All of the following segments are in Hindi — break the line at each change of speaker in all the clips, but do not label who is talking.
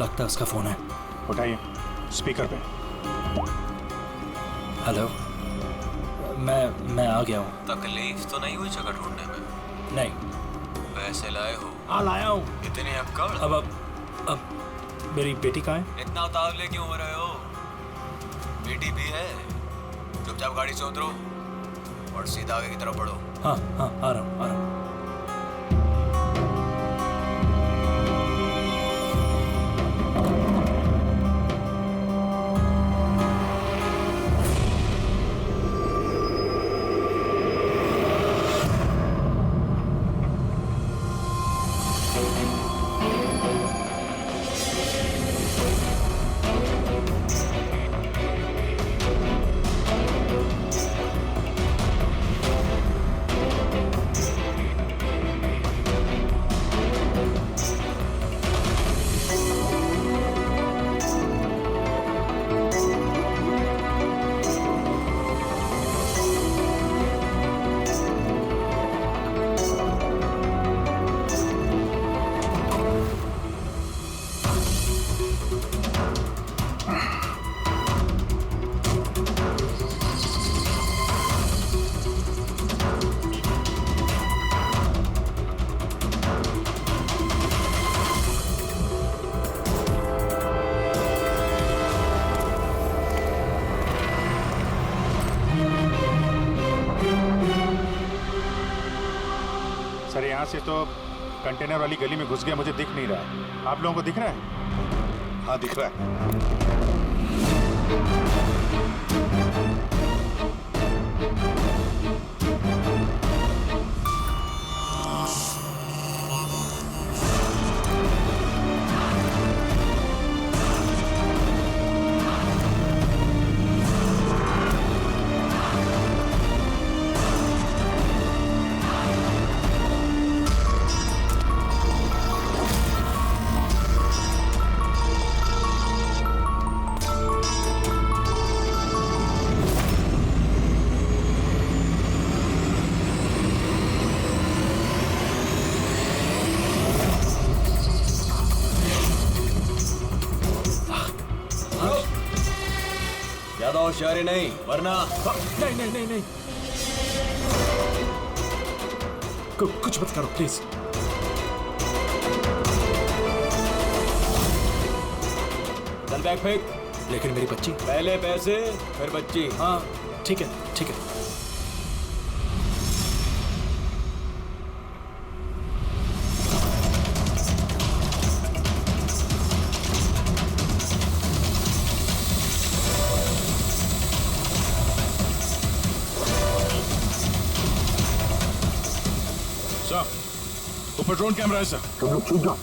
लगता है उसका फोन है।
उठाइए, स्पीकर पे।
हेलो, मैं आ गया हूँ।
तकलीफ तो नहीं हुई जगह ढूंढने में?
नहीं।
पैसे लाए हो?
हाँ लाया हूँ।
इतनी अक्कड़?
अब मेरी बेटी कहाँ है?
इतना उतावले क्यों हो रहे हो? बेटी भी है। चुपचाप गाड़ी से उतरो और सीधा आगे की तरफ बढ़ो।
हाँ आ रहा हूँ।
सर यहाँ से तो कंटेनर वाली गली में घुस गया, मुझे दिख नहीं रहा है। आप लोगों को दिख रहा है?
हाँ दिख रहा है।
ज्यादा होशियारी नहीं वरना।
नहीं। कुछ मत करो प्लीज।
चल बैग फेंक।
लेकिन मेरी बच्ची।
पहले पैसे फिर बच्ची।
हाँ ठीक है।
सर, ऊपर ड्रोन कैमरा है सर।
तुम लोग छूट जाओ।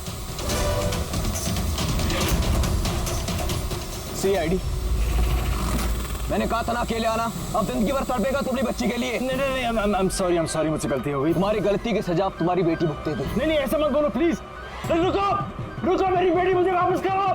CID, मैंने कहा था ना अकेले आना। अब जिंदगी भर तड़पेगा तुम्हारी बच्ची के लिए।
नहीं, I'm sorry, मुझसे गलती हो गई।
तुम्हारी गलती की सजा अब तुम्हारी बेटी भुगतेगी।
नहीं ऐसा मत बोलो प्लीज। रुको, मेरी बेटी मुझे वापस करो।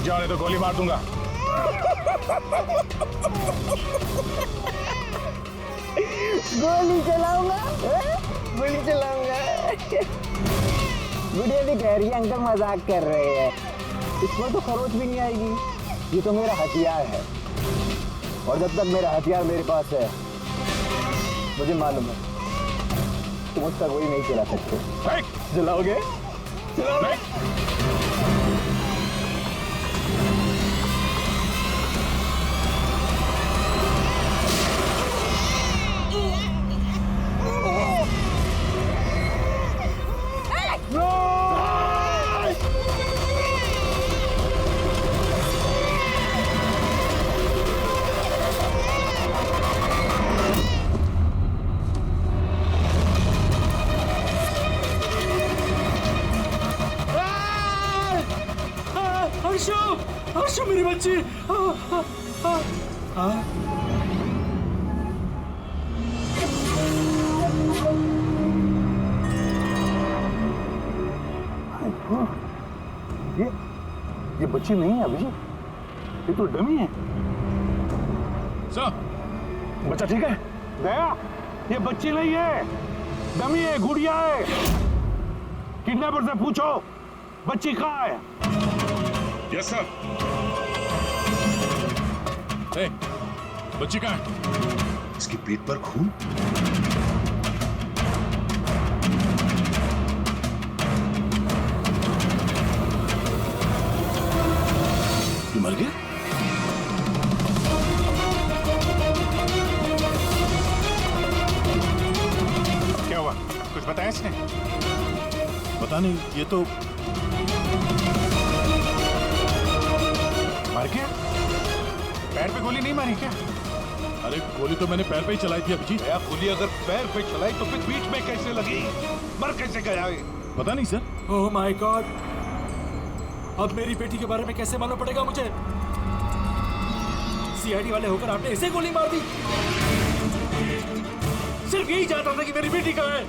जाओ नहीं तो गोली मार दूंगा।
गोली चलाऊंगा? गोली चलाऊंगा। गुड़िया भी कह रही है अंकल मजाक कर रहे हैं, इसमें तो खरोच भी नहीं आएगी। ये तो मेरा हथियार है और जब तक मेरा हथियार मेरे पास है मुझे मालूम है तुम उसका गोली नहीं चला सकते। चलाओगे? चलाओगे?
हर्षु मेरी बच्ची।
ये बच्ची नहीं है अभिजीत, ये तो डमी है।
सर,
बच्चा ठीक है? दया, ये बच्ची नहीं है, डमी है, गुड़िया है। किडनैपर से पूछो बच्ची कहाँ है।
Yes sir. ए, बच्ची कहाँ है?
इसके पेट पर खून। ये मर गया?
क्या हुआ? कुछ बताया इसने? पता नहीं, ये तो मर गया। पैर पे गोली नहीं मारी क्या?
अरे गोली तो मैंने पैर पे ही चलाई थी अभिजीत।
गोली अगर पैर पे चलाई तो फिर पीठ में कैसे लगी? मर कैसे गया ये?
पता नहीं सर।
ओह माय गॉड, अब मेरी बेटी के बारे में कैसे मालूम पड़ेगा मुझे? सीआईडी वाले होकर आपने इसे गोली मार दी। सिर्फ यही जानता था कि मेरी बेटी कहाँ है।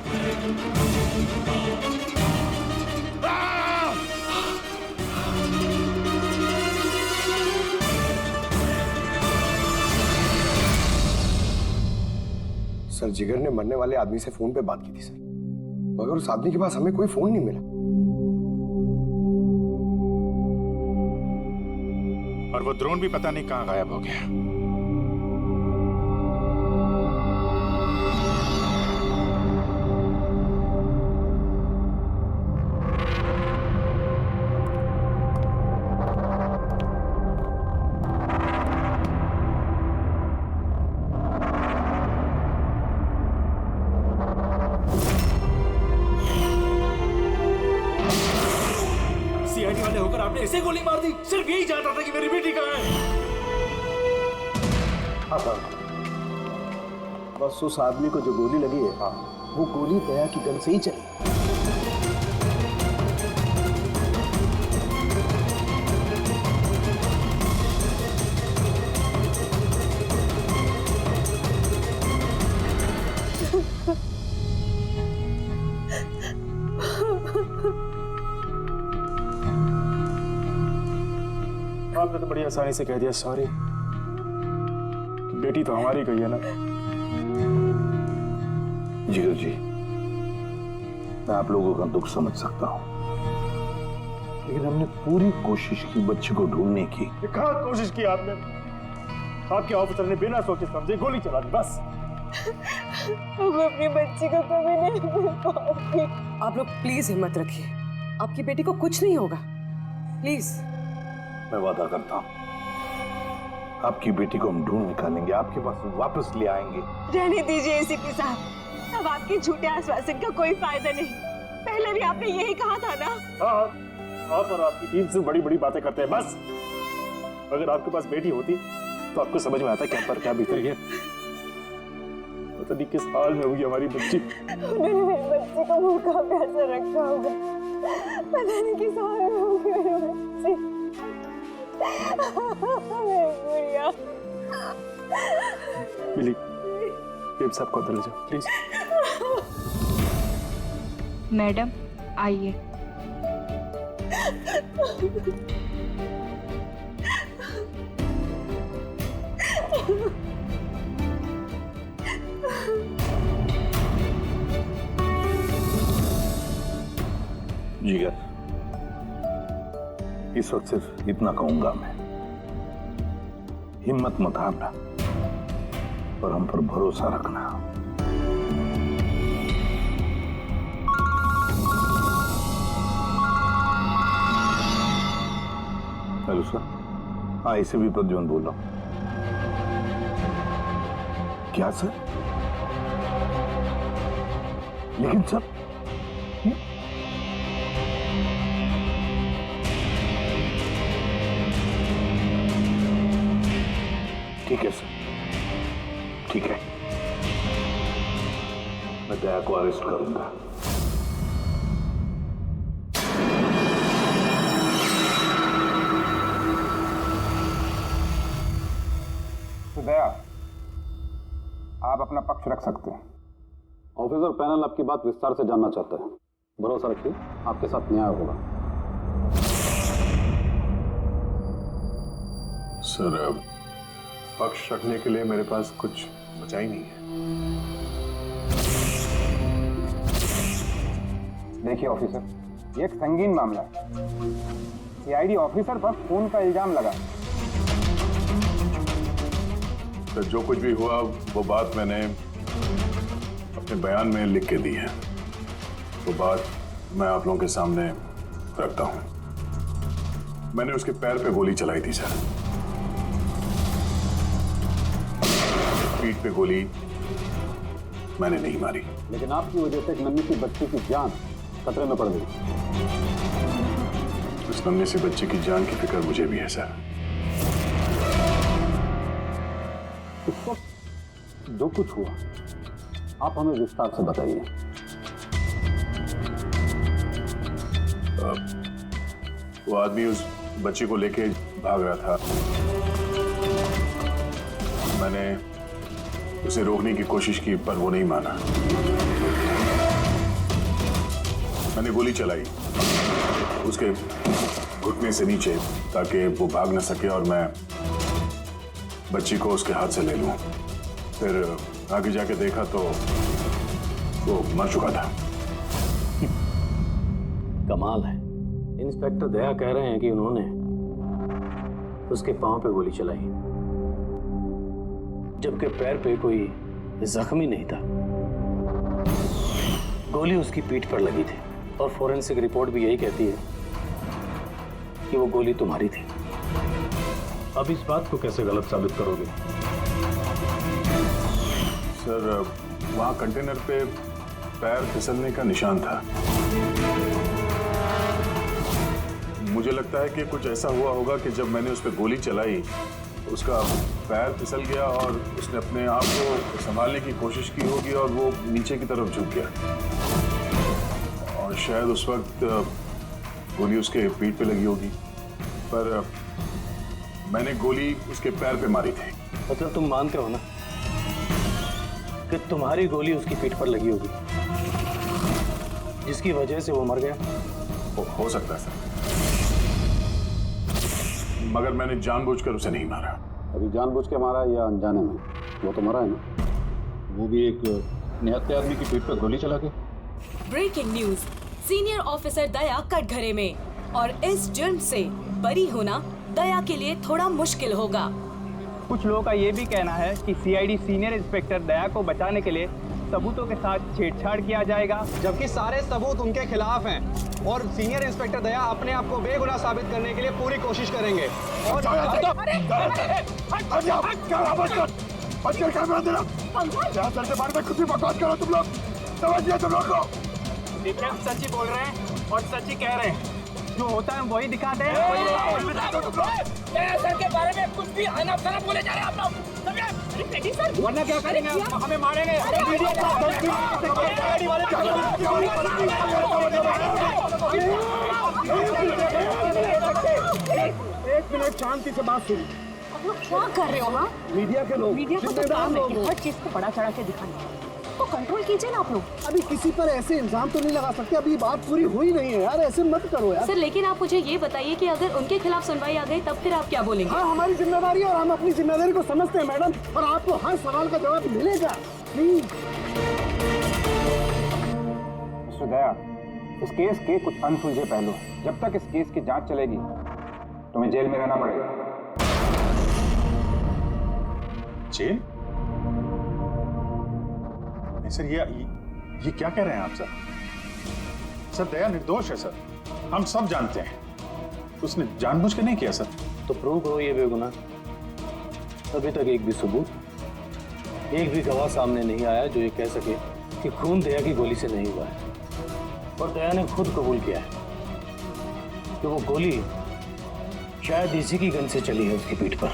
सर, जिगर ने मरने वाले आदमी से फोन पे बात की थी सर, मगर उस आदमी के पास हमें कोई फोन नहीं मिला।
और वो ड्रोन भी पता नहीं कहाँ गायब हो गया।
सीआईडी वाले होकर आपने इसे गोली मार दी। सिर्फ यही जानता था कि मेरी बेटी कहाँ है।
बस उस आदमी को जो गोली लगी है, वो गोली दया की गन से ही चली।
आपने तो बड़ी आसानी से कह दिया सॉरी। बेटी तो हमारी गई है ना।
जिगर जी, मैं आप लोगों का दुख समझ सकता हूं, लेकिन हमने पूरी कोशिश की बच्चे को ढूंढने की।
कहाँ कोशिश की आपने? आपके ऑफिसर ने बिना सोचे समझे गोली चला दी बस।
वो अपनी बच्ची को कभी नहीं मिल पाऊंगी। आप लोग प्लीज हिम्मत रखिए, आपकी बेटी को कुछ नहीं होगा, प्लीज।
मैं वादा करता हूं, आपकी बेटी को हम ढूंढ निकालेंगे, आपके पास वापस ले आएंगे।
रहने दीजिए एसीपी साहब, अब आपके झूठे आश्वासन का कोई फायदा नहीं। पहले भी आपने यही कहा था ना।
हाँ, आप और आपकी टीम से बड़ी बड़ी बातें करते हैं बस। अगर आपके पास बेटी होती तो आपको समझ में आता क्या पर क्या बीत रही है। पता नहीं किस हाल में होगी हमारी बच्ची।
उन्होंने मेरी बच्ची को भूखा प्यासा रखा होगा, पता नहीं किस हाल में होगी मेरी बच्ची। गुड़िया।
मिली, बेब साहब को अंदर ले जाओ प्लीज।
मैडम आइए।
जिगर, इस वक्त सिर्फ इतना कहूंगा मैं, हिम्मत मत हारना और हम पर भरोसा रखना। हेलो सर, हाँ इसे भी प्रद्युम्न बोल रहा हूं। क्या सर? लेकिन सर ठीक है सर, ठीक है, मैं दया को अरेस्ट करूंगा।
तो दया, आप अपना पक्ष रख सकते हैं।
ऑफिसर पैनल आपकी बात विस्तार से जानना चाहता है। भरोसा रखिए, आपके साथ न्याय होगा।
सर, पक्ष रखने के लिए मेरे पास कुछ बचा ही नहीं है।
देखिए ऑफिसर, ये एक संगीन मामला है। सीआईडी ऑफिसर पर खून का इल्जाम लगा।
सर, जो कुछ भी हुआ वो बात मैंने अपने बयान में लिख के दी है। वो बात मैं आप लोगों के सामने रखता हूं। मैंने उसके पैर पे गोली चलाई थी सर। पीठ पे गोली मैंने नहीं मारी।
लेकिन आपकी वजह से एक नन्ही सी बच्ची की जान खतरे में पड़ गई।
उस नन्ही सी बच्ची की जान की फिक्र मुझे भी है सर।
इस वक्त जो कुछ हुआ आप हमें विस्तार से बताइए।
वो आदमी उस बच्ची को लेके भाग रहा था। मैंने उसे रोकने की कोशिश की पर वो नहीं माना। मैंने गोली चलाई उसके घुटने से नीचे ताकि वो भाग न सके और मैं बच्ची को उसके हाथ से ले लूं। फिर आगे जाके देखा तो वो मर चुका था।
कमाल है, इंस्पेक्टर दया कह रहे हैं कि उन्होंने उसके पांव पे गोली चलाई जबकि पैर पे कोई जख्मी नहीं था। गोली उसकी पीठ पर लगी थी और फोरेंसिक रिपोर्ट भी यही कहती है कि वो गोली तुम्हारी थी। अब इस बात को कैसे गलत साबित करोगे?
सर, वहां कंटेनर पे पैर फिसलने का निशान था। मुझे लगता है कि कुछ ऐसा हुआ होगा कि जब मैंने उस पर गोली चलाई उसका पैर फिसल गया और उसने अपने आप को संभालने की कोशिश की होगी और वो नीचे की तरफ झुक गया और शायद उस वक्त गोली उसके पीठ पे लगी होगी। पर मैंने गोली उसके पैर पे मारी थी।
मतलब तुम मानते हो ना कि तुम्हारी गोली उसकी पीठ पर लगी होगी जिसकी वजह से वो मर गया?
हो सकता है सर, मगर मैंने जानबूझकर उसे नहीं मारा।
अभी जानबूझ के मारा या अनजाने में? वो तो मरा है ना, वो भी एक निहत्थे आदमी की पीठ पर गोली चला के।
ब्रेकिंग न्यूज, सीनियर ऑफिसर दया कटघरे में और इस जुर्म से बरी होना दया के लिए थोड़ा मुश्किल होगा।
कुछ लोगों का ये भी कहना है कि सीआईडी सीनियर इंस्पेक्टर दया को बचाने के लिए सबूतों के साथ छेड़छाड़ किया जाएगा, जबकि सारे सबूत उनके खिलाफ हैं और सीनियर इंस्पेक्टर दया अपने आप को बेगुनाह साबित करने के लिए पूरी कोशिश करेंगे। और सच्ची बोल रहे हैं और सच्ची कह रहे हैं, जो होता है वही दिखाते हैं।
सर के बारे में कुछ भी अनाप-शनाप बोले जा रहे हैं आप लोग।
वरना क्या करेंगे? हमें मारेंगे। एक मिनट शांति से बात सुनिए।
आप लोग क्या कर रहे हो? हाँ,
मीडिया के लोग,
मीडिया को तो काम है कि हर चीज को बड़ा चढ़ा के दिखाना, तो कंट्रोल कीजिए ना आप लोग।
अभी किसी पर ऐसे इल्जाम तो नहीं लगा सकते, अभी बात पूरी हुई नहीं है यार, ऐसे मत करो यार।
सर, लेकिन आप मुझे ये बताइए कि अगर उनके खिलाफ सुनवाई आ गई तब फिर आप क्या बोलेंगे?
हाँ, हमारी जिम्मेदारी है और हम अपनी जिम्मेदारी को समझते हैं मैडम, और आपको हर सवाल का जवाब मिलेगा। प्लीज दया, इस केस के कुछ अनसुलझे पहलू हैं। जब तक इस केस की जांच चलेगी तुम्हें जेल में रहना पड़ेगा।
जेल? नहीं सर, ये क्या कह रहे हैं आप सर? सर दया निर्दोष है सर, हम सब जानते हैं। उसने जानबूझ के नहीं किया सर।
तो प्रूव करो ये बेगुनाह। अभी तक एक भी सबूत, एक भी गवाह सामने नहीं आया जो ये कह सके कि खून दया की गोली से नहीं हुआ है। और दया ने खुद कबूल किया है कि वो गोली शायद इसी की गन से चली है उसकी पीठ पर।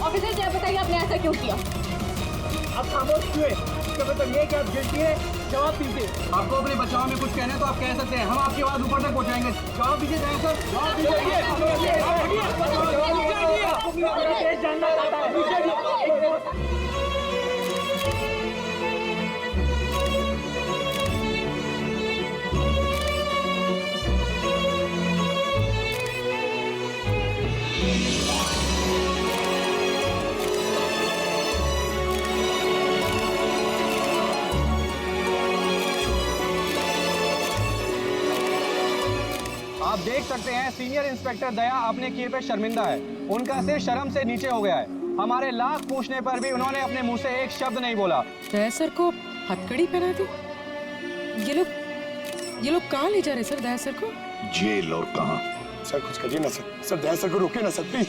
ऑफिसर जय बताइए आपने ऐसा क्यों किया?
आप खामोश क्यों हैं? इसका मतलब ये कि आप गिल्टी है, जवाब दीजिए। आपको अपने बचाव में कुछ कहना है तो आप कह सकते हैं, हम आपकी आवाज ऊपर तक पहुंचाएंगे। जवाब दीजिए जय सर, जवाब दीजिए। जानना चाहता है।
आप देख सकते हैं सीनियर इंस्पेक्टर दया अपने किए पे शर्मिंदा है। उनका सिर शर्म से नीचे हो गया है। हमारे लाख पूछने पर भी उन्होंने अपने मुंह से एक शब्द नहीं बोला।
दया सर को हथकड़ी पहना दी। ये लोग कहाँ ले जा रहे सर दया सर को?
जेल और कहाँ?
सर कुछ करिए ना सर दया सर को रोकिए ना सर प्लीज।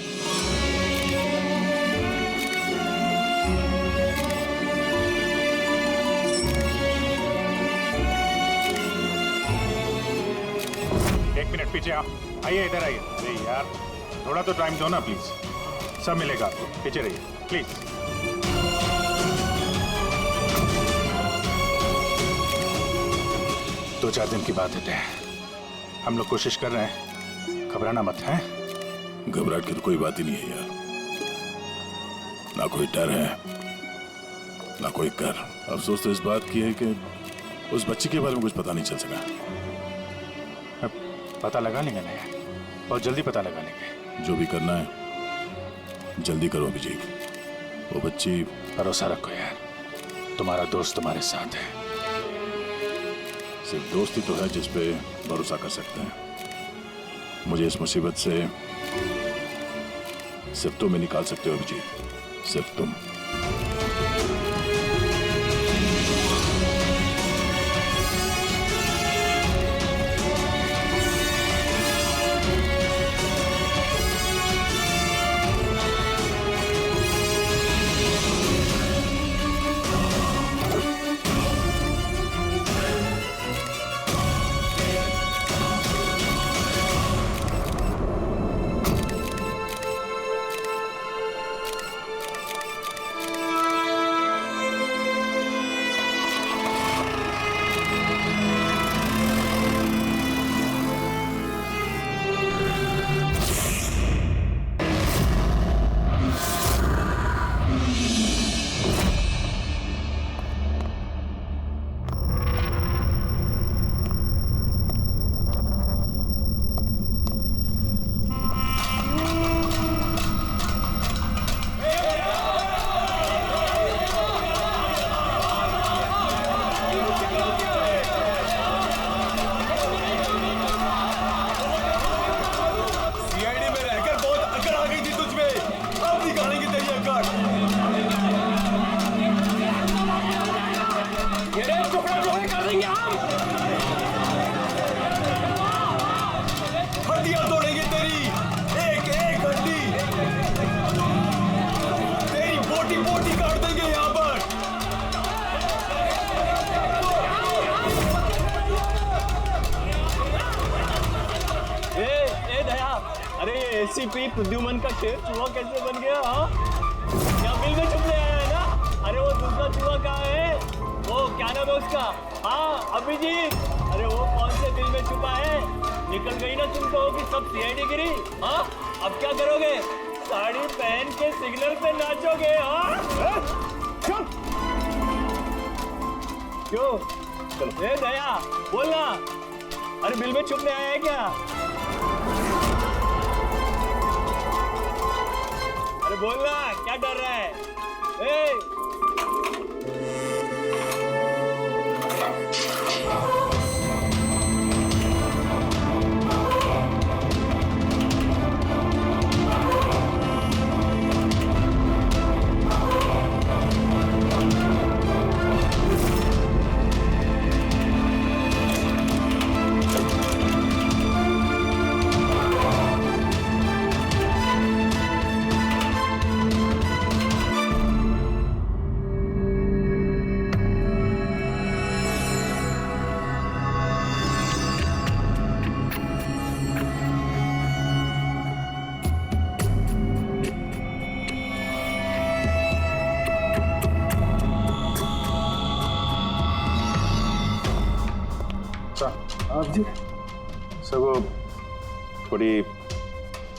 एक मिनट पीछे आप आइए, इधर आइए। अरे यार थोड़ा तो टाइम दो ना प्लीज, सब मिलेगा आपको। पीछे रहिए प्लीज। 2-4 दिन की बात है, हम लोग कोशिश कर रहे हैं, घबराना मत है।
घबराहट की तो कोई बात ही नहीं है यार, ना कोई डर है ना कोई कर। अफसोस तो इस बात की है कि उस बच्ची के बारे में कुछ पता नहीं चल सका।
पता लगा लेंगे ना यार, बहुत जल्दी पता लगा लेंगे।
जो भी करना है जल्दी करो अभिजीत। वो बच्ची,
भरोसा रखो यार, तुम्हारा दोस्त तुम्हारे साथ है।
सिर्फ दोस्ती तो है जिस पे भरोसा कर सकते हैं। मुझे इस मुसीबत से सिर्फ तुम ही निकाल सकते हो अभिजीत, सिर्फ तुम।
हड्डियां तोड़ेंगे तेरी, एक एक हड्डी, तेरी बोटी बोटी काट देंगे यहाँ पर।
ए दया, अरे ये एसीपी प्रद्युमन का शेर चूहा कैसे बन गया? हाँ, क्या बिल में छुपने आया है ना? अरे वो दूसरा चूहा कहाँ है? वो क्या नाम है उसका? हाँ, अभिजीत। अरे वो कौन से बिल में छुपा है? निकल गई ना तुम कहोगी सब सीआईडी गिरी। हाँ, अब क्या करोगे? साड़ी पहन के सिग्नल पे नाचोगे? हाँ, क्यों? चलो, ए दया, बोलना। अरे बिल में छुपने आया है क्या? अरे बोलना, क्या डर रहा है? ए!
आप जी सर, वो थोड़ी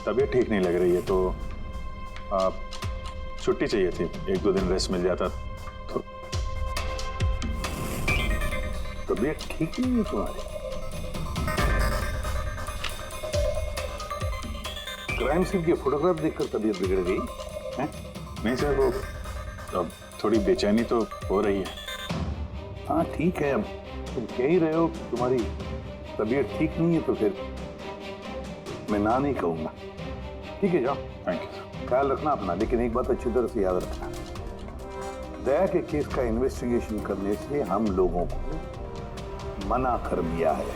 तबीयत ठीक नहीं लग रही है तो आप छुट्टी चाहिए थी, एक दो दिन रेस्ट मिल जाता तो।
तबीयत ठीक नहीं है तुम्हारी? क्राइम सीन के फोटोग्राफ देखकर तबीयत बिगड़ गई है?
नहीं सर, वो अब थोड़ी बेचैनी तो हो रही है।
हाँ ठीक है, अब तुम कह ही रहे हो तुम्हारी तबीयत ठीक नहीं है तो फिर मैं ना नहीं कहूंगा। ठीक है, जाओ।
Thank you.
ख्याल रखना अपना, लेकिन एक बात अच्छी तरह से याद रखना, दया के केस का इन्वेस्टिगेशन करने से हम लोगों को मना कर दिया है,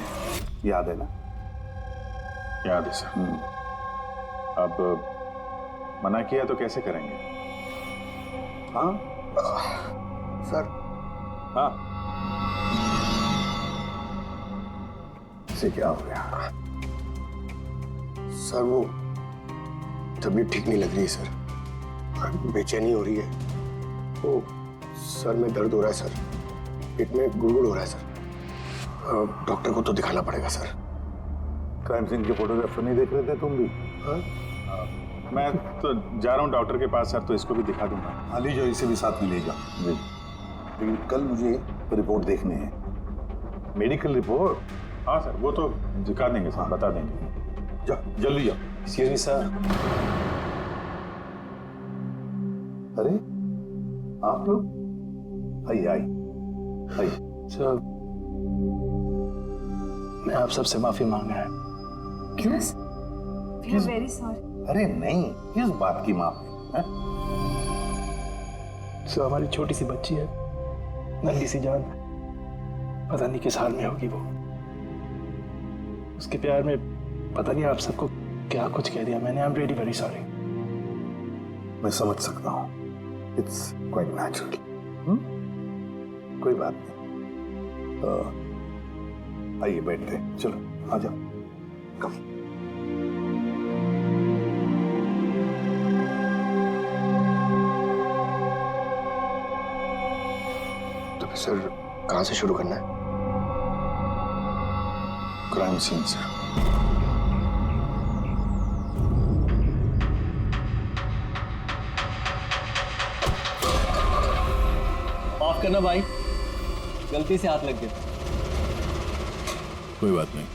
याद है ना?
याद है सर। अब मना किया तो कैसे करेंगे?
हाँ
सर।
हाँ,
इसे क्या हो गया? सर वो तबीयत ठीक नहीं लग रही है सर, बेचैनी हो रही है, वो सर में दर्द हो रहा है सर, पेट में गुड़गुड़ हो रहा है सर, डॉक्टर को तो दिखाना पड़ेगा सर।
क्राइम सीन के फोटोग्राफ नहीं देख रहे थे तुम भी?
मैं तो जा रहा हूँ डॉक्टर के पास सर, तो इसको भी दिखा दूंगा।
हाँ ले जाओ, इसे भी साथ में ले जाओ। जी, लेकिन कल मुझे रिपोर्ट देखनी है, मेडिकल रिपोर्ट।
हाँ सर, वो तो दिखा देंगे सर, बता देंगे।
जाओ जल्दी जाओ।
Excuse me sir.
अरे आप लोग आइए आइए आइए।
सर मैं आप सबसे माफी मांग रहा हूँ।
क्यों?
Very sorry.
अरे नहीं, किस बात की माफी?
सर हमारी छोटी सी बच्ची है, नन्ही सी जान, पता नहीं किस हाल में होगी वो। उसके प्यार में पता नहीं आप सबको क्या कुछ कह दिया मैंने। I am really very sorry.
मैं समझ सकता हूँ, इट्स क्वाइट नेचुरल। कोई बात नहीं, आइए बैठते हैं, चलो आ जाओ। कम।
तो फिर सर कहाँ से शुरू करना है?
क्राइम सीन से।
माफ करना भाई, गलती से हाथ लग गया।
कोई बात नहीं।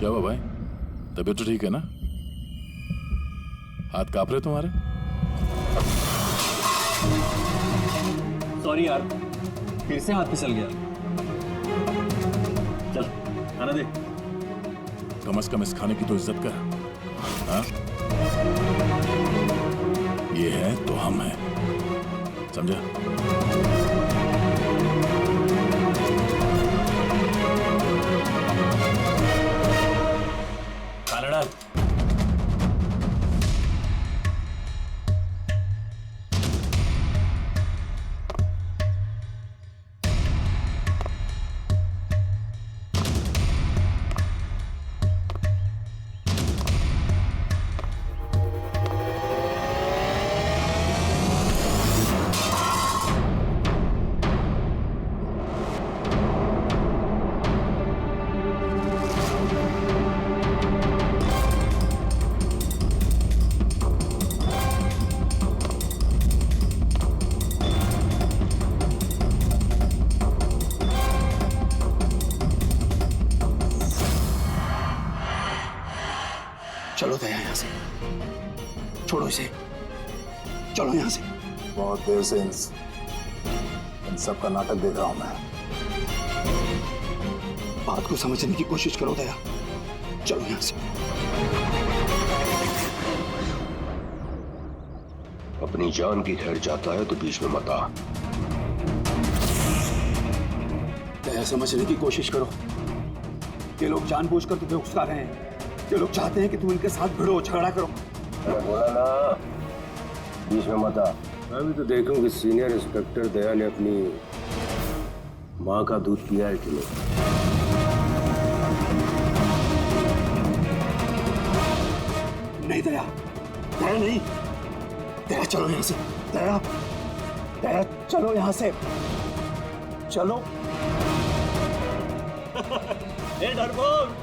क्या हुआ भाई? तबीयत तो ठीक है ना? हाथ कांप रहे तुम्हारे?
सॉरी यार, फिर से हाथ फिसल गया। चल खाना दे।
कम से कम इस खाने की तो इज्जत कर। हाँ? ये है तो हम हैं, समझा?
खाना डाल।
चलो दया यहाँ से, छोड़ो इसे, चलो यहाँ से।
बहुत देर से इन सब का नाटक देख रहा हूं मैं।
बात को समझने की कोशिश करो दया, चलो यहाँ से।
अपनी जान की खैर चाहता है तो बीच में मत आ।
दया समझने की कोशिश करो। ये लोग जानबूझकर तुम्हें उकसा रहे हैं। ये लोग चाहते हैं कि तुम इनके साथ भिड़ो, झगड़ा करो।
मैं बोला ना, बीच में मत आ। मैं भी तो देखूं कि सीनियर इंस्पेक्टर दया ने अपनी माँ का दूध पिया है कि नहीं।
नहीं दया, दया नहीं। दया चलो यहाँ से, दया, दया चलो यहाँ से, चलो।
ए डरपोक!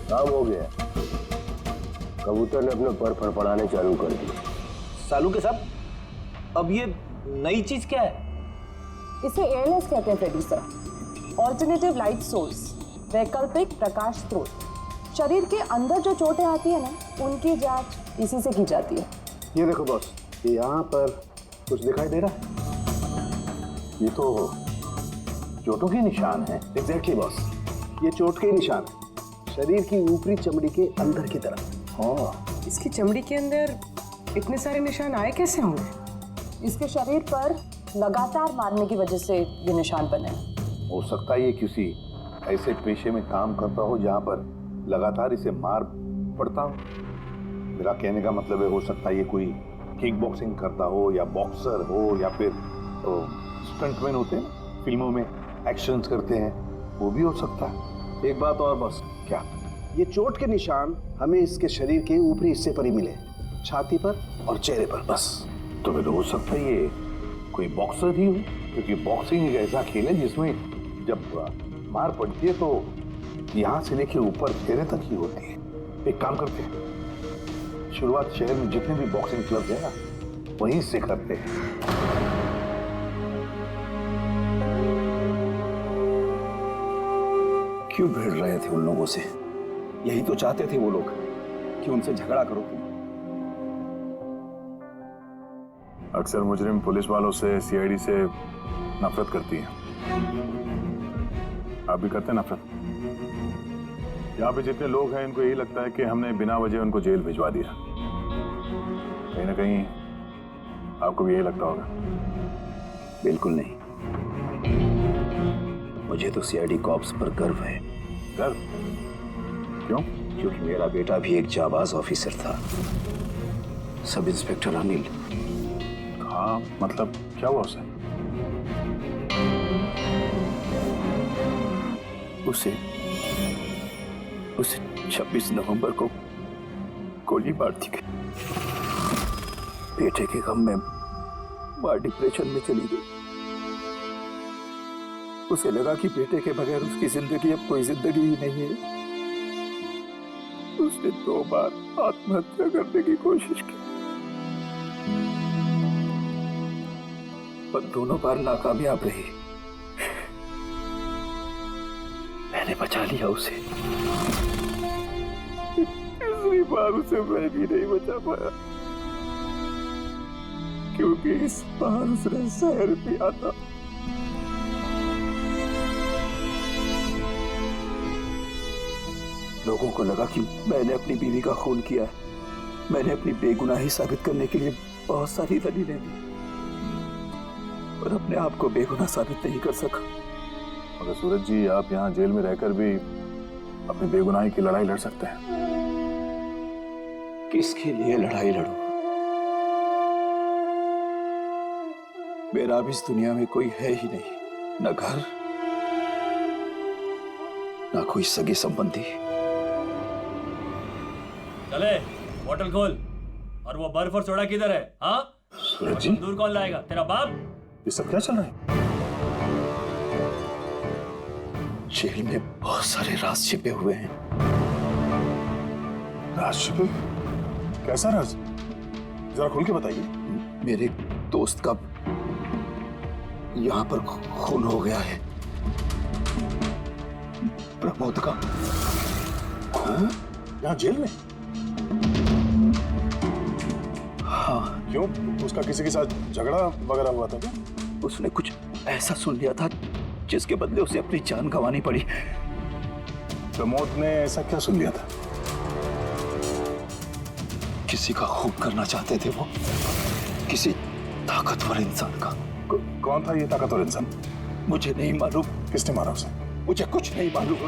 काम हो गया। कबूतर ने अपने पर फड़फड़ाने चालू कर दिए।
सालू के साहब, अब ये नई चीज क्या है?
इसे एयरलेस कहते हैं Freddie sir. Alternative light source, वैकल्पिक प्रकाश स्रोत। शरीर के अंदर जो चोटें आती है ना, उनकी जांच इसी से की जाती है।
ये देखो बॉस, ये यहाँ पर कुछ दिखाई दे रहा है? ये तो चोटों के निशान है।
एग्जैक्टली बॉस, ये चोट के निशान है, शरीर की ऊपरी चमड़ी के अंदर की तरफ।
हाँ,
इसकी चमड़ी के अंदर इतने सारे निशान आए कैसे होंगे? इसके शरीर पर लगातार मारने की वजह से ये निशान बने।
हो सकता है ये किसी ऐसे पेशे में काम करता हो जहाँ पर लगातार इसे मार पड़ता हो। मेरा कहने का मतलब है, हो सकता है ये कोई किक बॉक्सिंग करता हो, या बॉक्सर हो, या फिर स्टंटमैन होते हैं फिल्मों में एक्शंस करते हैं, वो भी हो सकता है।
एक बात और बॉस।
क्या?
ये चोट के निशान हमें इसके शरीर के ऊपरी हिस्से पर ही मिले, छाती पर और चेहरे पर बस।
तो फिर हो सकता है ये कोई बॉक्सर ही हो, क्योंकि बॉक्सिंग एक ऐसा खेल है जिसमें जब मार पड़ती है तो यहाँ से लेके ऊपर चेहरे तक ही होती है। एक काम करते हैं, शुरुआत शहर में जितने भी बॉक्सिंग क्लब है ना, वहीं से करते हैं।
क्यों भिड़ रहे थे उन लोगों से? यही तो चाहते थे वो लोग कि उनसे झगड़ा करो तुम।
अक्सर मुजरिम पुलिस वालों से, सीआईडी से नफरत करती है। आप भी करते हैं नफरत? यहाँ पे जितने लोग हैं, इनको यही लगता है कि हमने बिना वजह उनको जेल भिजवा दिया। कहीं ना कहीं आपको भी यही लगता होगा।
बिल्कुल नहीं, मुझे तो सीआईडी कॉप्स पर गर्व है।
गर्व? क्यों?
क्योंकि मेरा बेटा भी एक जाबाज ऑफिसर था, सब इंस्पेक्टर अनिल।
हाँ, मतलब क्या हुआ उसे?
उसे
उसे 26 नवंबर को गोली मार दी गई। बेटे के गम में मां डिप्रेशन में चली गई। उसे लगा कि बेटे के बगैर उसकी जिंदगी अब कोई जिंदगी ही नहीं है। उसने 2 बार आत्महत्या करने की कोशिश की, पर दोनों बार नाकामयाब रही। मैंने बचा लिया उसे। तीसरी बार उसे मैं भी नहीं बचा पाया, क्योंकि इस बार उसने जहर पिया था। लोगों को लगा कि मैंने अपनी बीवी का खून किया है। मैंने अपनी बेगुनाही साबित करने के लिए बहुत सारी दलीलें दी, पर अपने आप को बेगुनाह साबित नहीं कर सका।
मगर सूरज जी, आप यहाँ जेल में रहकर भी अपनी बेगुनाही की लड़ाई लड़ सकते हैं।
किसके लिए लड़ाई लड़ूं? मेरा अब इस दुनिया में कोई है ही नहीं, न घर, न कोई सगे संबंधी।
चले, बोतल खोल। और वो बर्फ और सोडा किधर है? हाँ
सूरज जी,
दूर कौन लाएगा? तेरा बाप?
ये सब क्या चल रहा है?
जेल में बहुत सारे राज छिपे हुए हैं।
राज छिपे? कैसा राज? जरा खोल के बताइए।
मेरे दोस्त का यहाँ पर खून हो गया है। प्रमोद का।
खून? यहाँ जेल में?
हाँ।
क्यों? उसका किसी के साथ झगड़ा वगैरह हुआ था क्या?
उसने कुछ ऐसा सुन लिया था जिसके बदले उसे अपनी जान गंवानी पड़ी।
प्रमोद ने ऐसा क्या सुन लिया था?
किसी का खून करना चाहते थे वो, किसी ताकतवर इंसान का।
कौन था ये ताकतवर इंसान?
मुझे नहीं मालूम।
किसने मारा उसे?
मुझे कुछ नहीं मालूम।